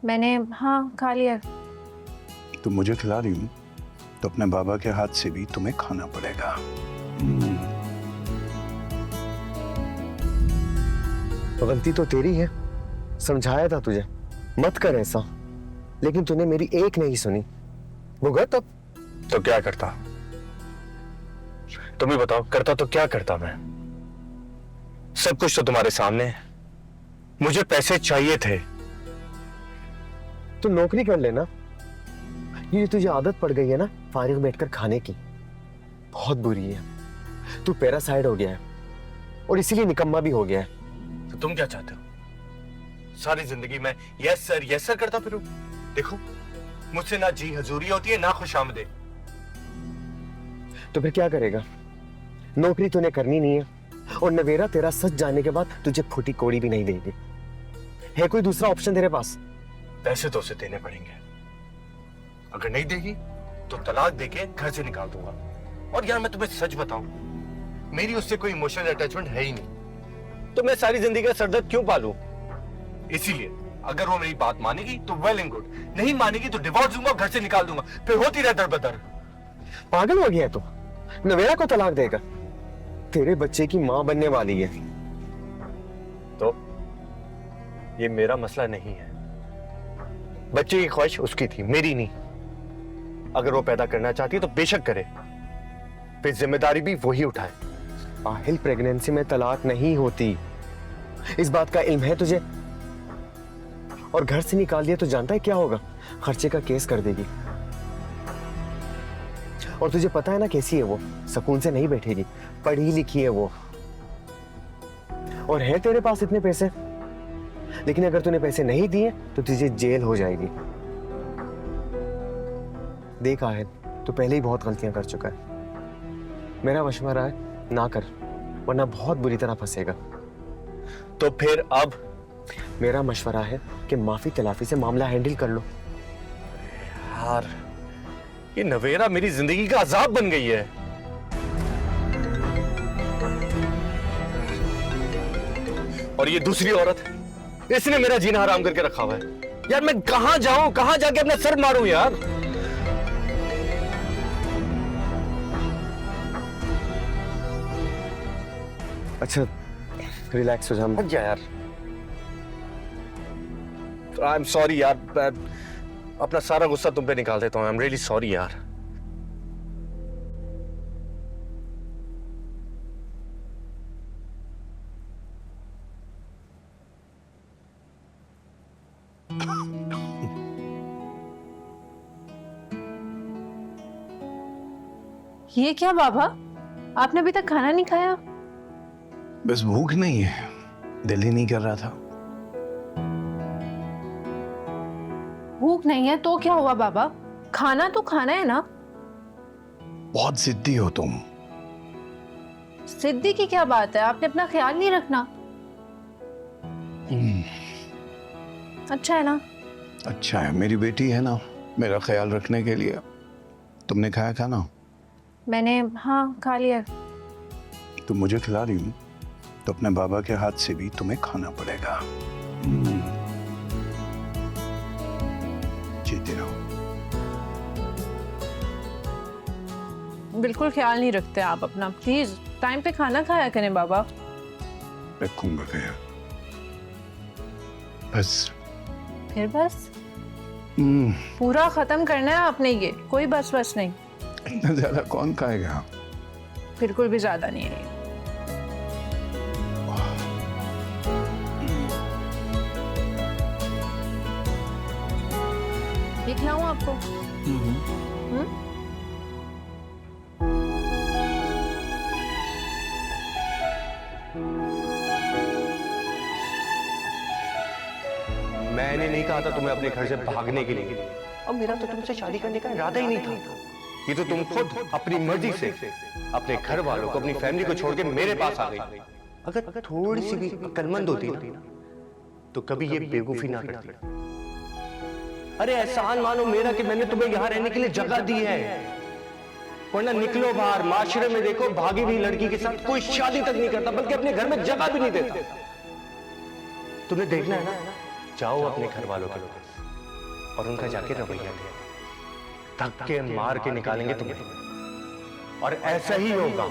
मैंने हाँ खा लिया। तुम मुझे खिला रही हूँ तो अपने बाबा के हाथ से भी तुम्हें खाना पड़ेगा। गलती तो तेरी है, समझाया था तुझे मत कर ऐसा, लेकिन तूने मेरी एक नहीं सुनी। भुगत अब। तो क्या करता? तुम ही बताओ, करता तो क्या करता मैं? सब कुछ तो तुम्हारे सामने है। मुझे पैसे चाहिए थे। तू नौकरी कर लेना। ये तुझे आदत पड़ गई है ना फारिग बैठकर खाने की, बहुत बुरी है। तू पैरासाइड हो गया है और इसीलिए निकम्मा भी हो गया है। तो तुम क्या चाहते हो? सारी जिंदगी मैं यस सर करता फिरूं? देखो, मुझसे ना जी हजूरी होती है ना खुशामदे। तो फिर क्या करेगा? नौकरी तूने करनी नहीं है और नवेरा तेरा सच जानने के बाद तुझे फूटी कोड़ी भी नहीं देगी। है कोई दूसरा ऑप्शन तेरे पास? पैसे तो उसे देने पड़ेंगे। अगर नहीं देगी तो तलाक देके घर से निकाल दूंगा। और यार मैं तुम्हें सच बताऊं, मेरी उससे कोई इमोशनल अटैचमेंट है ही नहीं। तो मैं सारी जिंदगी का सरदर्द क्यों पालूं? इसीलिए अगर वो मेरी बात मानेगी तो वेल एंड गुड, नहीं मानेगी तो डिवोर्स दूंगा, घर से निकाल दूंगा, फिर होती रहे दर बदर। पागल हो गया है तू? नवेरा को तलाक देगा? तेरे बच्चे की मां बनने वाली है। तो ये मेरा मसला नहीं है। बच्चे की ख्वाहिश उसकी थी, मेरी नहीं। अगर वो पैदा करना चाहती है तो बेशक करे, फिर जिम्मेदारी भी वही उठाए। आहिल प्रेगनेंसी में तलाक नहीं होती, इस बात का इल्म है तुझे? और घर से निकाल दिया तो जानता है क्या होगा? खर्चे का केस कर देगी। और तुझे पता है ना कैसी है वो, सुकून से नहीं बैठेगी। पढ़ी लिखी है वो, और है तेरे पास इतने पैसे, लेकिन अगर तूने पैसे नहीं दिए तो तुझे जेल हो जाएगी। देख आहिल, तू पहले ही बहुत गलतियां कर चुका है। मेरा मशवरा है ना कर, वरना बहुत बुरी तरह फंसेगा। तो फिर अब मेरा मशवरा है कि माफी तलाफी से मामला हैंडल कर लो। यार, ये नवेरा मेरी जिंदगी का अजाब बन गई है। और ये दूसरी औरत, इसने मेरा जीना हराम करके रखा हुआ है। यार मैं कहां जाऊं, कहां जाके अपना सर मारूं यार? अच्छा रिलैक्स हो जा। हट जा यार। आई एम सॉरी यार, मैं अपना सारा गुस्सा तुम पे निकाल देता हूं। आई एम रियली सॉरी यार। ये क्या बाबा, आपने अभी तक खाना नहीं खाया? बस भूख नहीं है, दिल ही नहीं कर रहा था। भूख नहीं है तो क्या हुआ बाबा, खाना तो खाना है ना। बहुत जिद्दी हो तुम। सिद्धि की क्या बात है, आपने अपना ख्याल नहीं रखना। अच्छा है ना? अच्छा है, मेरी बेटी है ना मेरा ख्याल रखने के लिए। तुमने खाया खाना? मैंने हाँ खा लिया। तुम मुझे खिला रही हूँ तो अपने बाबा के हाथ से भी तुम्हें खाना पड़ेगा। जीते रहो। बिल्कुल ख्याल नहीं रखते आप अपना। प्लीज टाइम पे खाना खाया करें बाबा। रखूंगा ख्याल। बस। फिर बस? पूरा खत्म करना है आपने ये, कोई बस बस नहीं। इतना ज्यादा कौन खाएगा? बिल्कुल भी ज्यादा नहीं है। ये खिलाऊं आपको? मैंने नहीं कहा था तुम्हें अपने घर से भागने के लिए, और मेरा तो तुमसे शादी करने का इरादा ही नहीं था। ये तो तुम खुद अपनी मर्जी से अपने घर वालों को, अपनी फैमिली को छोड़ के मेरे पास आ गई। अगर थोड़ी सी भी अक्लमंद होती ना तो कभी ये बेवकूफी ना करती। अरे एहसान मानो मेरा कि मैंने तुम्हें यहाँ रहने के लिए जगह दी है, वरना निकलो बाहर, माशरे में देखो भागी हुई लड़की के साथ कोई शादी तक नहीं करता, बल्कि अपने घर में जगह भी नहीं देता। तुम्हें देखना है ना, जाओ अपने घर वालों के पास, और उनका जाके रवैया थे। धक्के मार के निकालेंगे तुम्हें, और ऐसा ही होगा।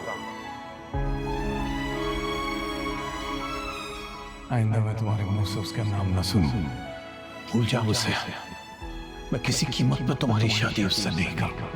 आइंदा मैं तुम्हारे मुंह से उसका नाम ना सुनूं। भूल जाओ उसे। मैं किसी कीमत पर तुम्हारी शादी उससे नहीं करूंगा।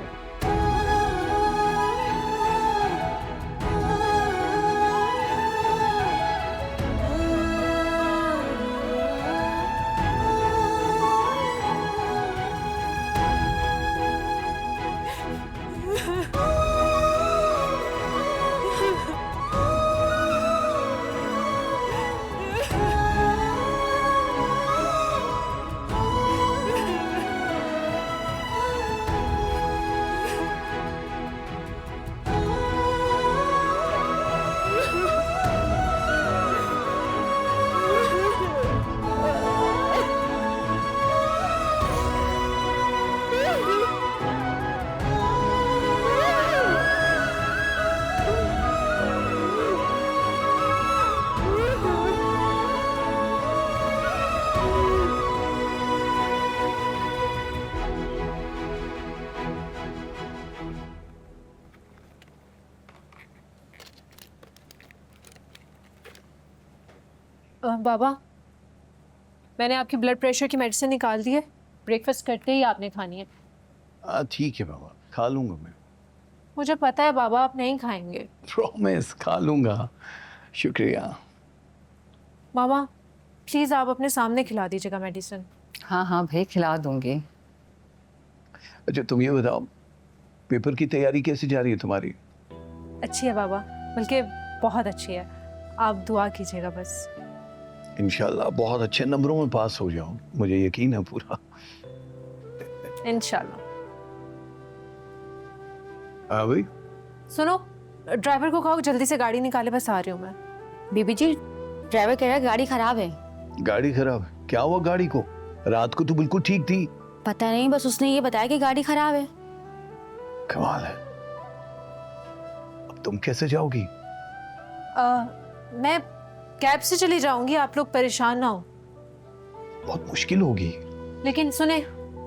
बाबा, मैंने आपकी ब्लड प्रेशर की मेडिसिन निकाल दी है। ब्रेकफास्ट करते ही आपने खानी है। ठीक है बाबा, खा लूंगा मैं। मुझे पता है बाबा, आप नहीं खाएंगे। प्रॉमिस, खा लूंगा। शुक्रिया। मामा, प्लीज़ आप अपने सामने खिला दीजिएगा मेडिसिन। हाँ हाँ भाई, खिला दूंगी। अच्छा तुम ये बताओ, पेपर की तैयारी कैसी जा रही है तुम्हारी? अच्छी है बाबा, बल्कि बहुत अच्छी है। आप दुआ कीजिएगा बस। इंशाल्लाह बहुत अच्छे नंबरों में पास हो जाओ, मुझे यकीन है पूरा। इंशाल्लाह। हाँ भाई। सुनो, ड्राइवर को कहो जल्दी से गाड़ी निकाले, बस आ रही हूँ मैं। बीबी जी, ड्राइवर कह रहा है गाड़ी खराब है। गाड़ी खराब है? क्या हुआ गाड़ी को? रात को तो बिल्कुल ठीक थी। पता नहीं, बस उसने ये बताया कि गाड़ी खराब है। कमाल है। अब तुम कैसे जाओगी? मैं कैब से चली जाऊंगी, आप लोग परेशान ना हो। बहुत मुश्किल होगी। लेकिन सुने,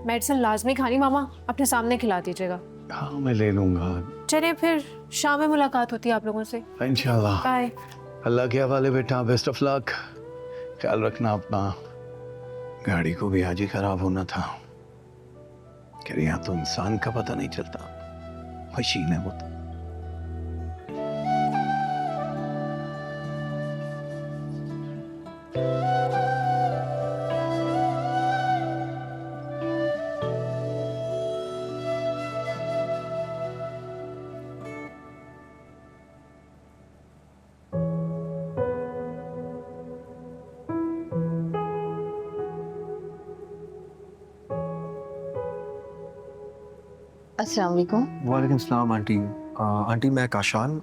मेडिसिन लाजमी खानी मामा, अपने सामने खिला दीजिएगा। हाँ मैं ले लूंगा। चलिए फिर शाम में मुलाकात होती है आप लोगों से। इंशाल्लाह। बाय। अल्लाह के हवाले बेटा, बेस्ट ऑफ लक। ख्याल रखना अपना। गाड़ी को भी आज ही खराब होना था। कह यहाँ तो इंसान का पता नहीं चलता, मशीन है वो तो। अस्सलाम वालेकुम। वालेकुम सलाम आंटी। आंटी मैं काशान,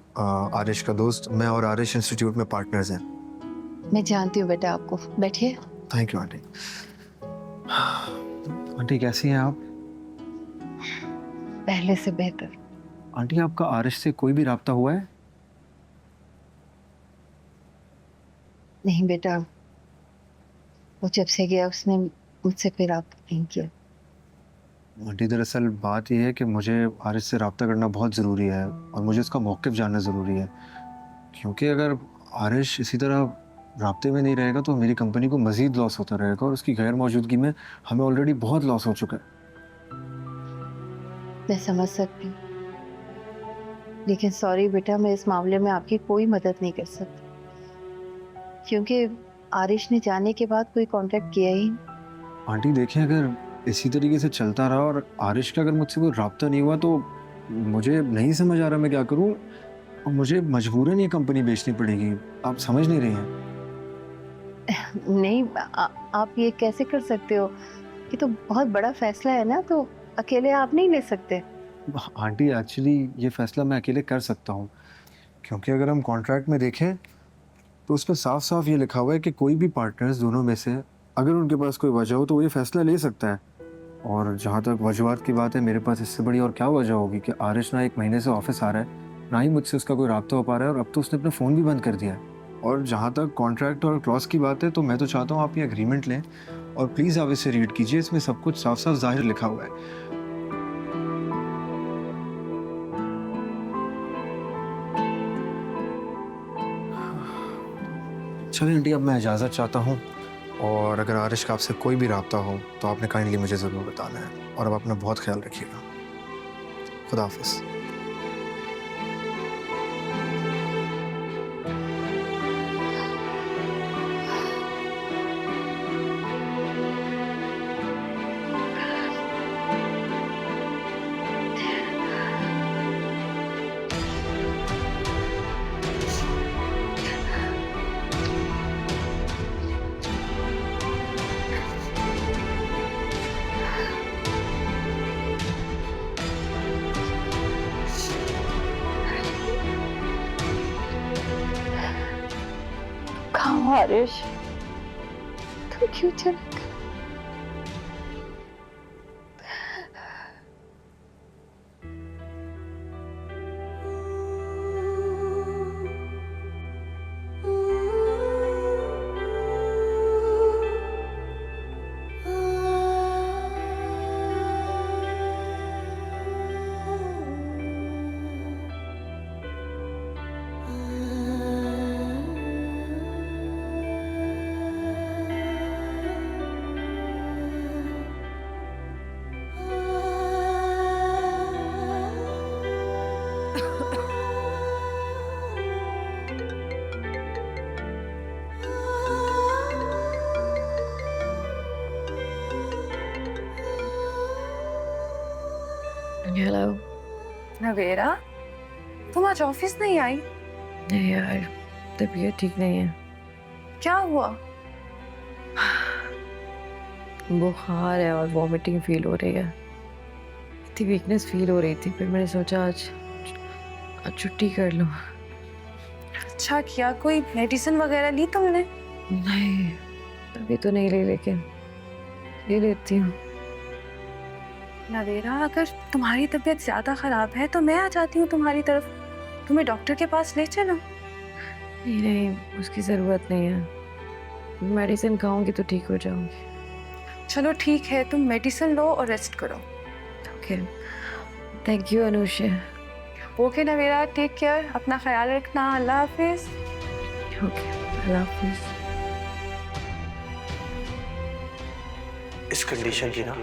आरिश का दोस्त। मैं और आरिश इंस्टीट्यूट में पार्टनर्स हैं। मैं जानती हूँ बेटा आपको, बैठिए। Thank you aunty. आंटी कैसी हैं आप? पहले से बेहतर। आंटी आपका आरिश से कोई भी राब्ता हुआ है? नहीं बेटा, वो जब से गया उसने मुझसे फिर रब्ता नहीं किया। आंटी दरअसल बात यह है कि मुझे आरिश से रब्ता करना बहुत ज़रूरी है और मुझे उसका मौक़िफ़ जानना ज़रूरी है, क्योंकि अगर आरिश इसी तरह राब्ते में नहीं रहेगा तो मेरी कंपनी को मज़ीद लॉस होता रहेगा और उसकी गैर मौजूदगी में हमें ऑलरेडी बहुत लॉस हो चुका है। मैं समझ सकती हूँ, लेकिन सॉरी बेटा, मैं इस मामले में आपकी कोई मदद नहीं कर सकती, क्योंकि आरिश ने जाने के बाद कोई कांटेक्ट किया ही नहीं। आंटी देखें, अगर इसी तरीके से चलता रहा और आरिश का अगर मुझसे कोई राब्ता नहीं हुआ तो मुझे नहीं समझ आ रहा मैं क्या करूं, और मुझे मजबूरन ये कंपनी बेचनी पड़ेगी। आप समझ नहीं रही हैं। नहीं, आप ये कैसे कर सकते हो? ये तो बहुत बड़ा फैसला है ना, तो अकेले आप नहीं ले सकते। आंटी एक्चुअली ये फैसला मैं अकेले कर सकता हूँ, क्योंकि अगर हम कॉन्ट्रैक्ट में देखें तो उस पर साफ साफ ये लिखा हुआ है कि कोई भी पार्टनर्स दोनों में से अगर उनके पास कोई वजह हो तो वो ये फैसला ले सकता है। और जहाँ तक वजूहत की बात है, मेरे पास इससे बड़ी और क्या वजह होगी कि आरिश ना 1 महीने से ऑफिस आ रहा है, ना ही मुझसे उसका कोई राब्ता हो पा रहा है, और अब तो उसने अपना फ़ोन भी बंद कर दिया है। और जहाँ तक कॉन्ट्रैक्ट और क्लॉज की बात है, तो मैं तो चाहता हूँ आप ये एग्रीमेंट लें और प्लीज़ आप इसे रीड कीजिए, इसमें सब कुछ साफ साफ जाहिर लिखा हुआ है। चलिए आंटी, अब मैं इजाज़त चाहता हूँ, और अगर आरिश का आपसे कोई भी रब्ता हो तो आपने काइंडली मुझे ज़रूर बताना है, और अब अपना बहुत ख्याल रखिएगा। खुदा हाफिज़। कहाँ आरिश, तू क्यों चला गया? हेलो। नवेरा, तुम आज ऑफिस नहीं आई? नहीं यार, तबीयत ठीक नहीं है। क्या हुआ? बुखार है और वॉमिटिंग फील हो रही है। इतनी वीकनेस फील हो रही थी, फिर मैंने सोचा आज छुट्टी कर लूँ। अच्छा किया। कोई मेडिसिन वगैरह ली तुमने? नहीं, अभी तो नहीं ली, लेकिन ले लेती हूँ। नवेरा, अगर तुम्हारी तबीयत ज्यादा खराब है तो मैं आ जाती हूँ तुम्हारी तरफ, तुम्हें डॉक्टर के पास ले चलो। नहीं नहीं, उसकी ज़रूरत नहीं है। मेडिसिन खाऊंगी तो ठीक हो जाऊंगी। चलो ठीक है, तुम मेडिसिन लो और रेस्ट करो। Okay, thank you Anusha. Okay Navera, take care, अपना ख्याल रखना। अल्लाह हाफिज। ओके, अल्लाह हाफिज़। इस कंडीशन की ना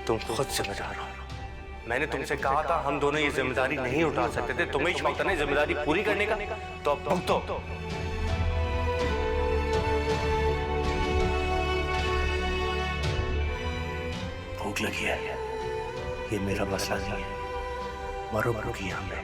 तुम खुद जिम्मेदार हो। मैंने तुमसे कहा था हम दोनों ये जिम्मेदारी नहीं उठा सकते थे, तुम्हें शौक था ना जिम्मेदारी पूरी करने का, तो अब भुगतो। भूख लगी है, ये मेरा मसला नहीं है, मरो भूखी हमें।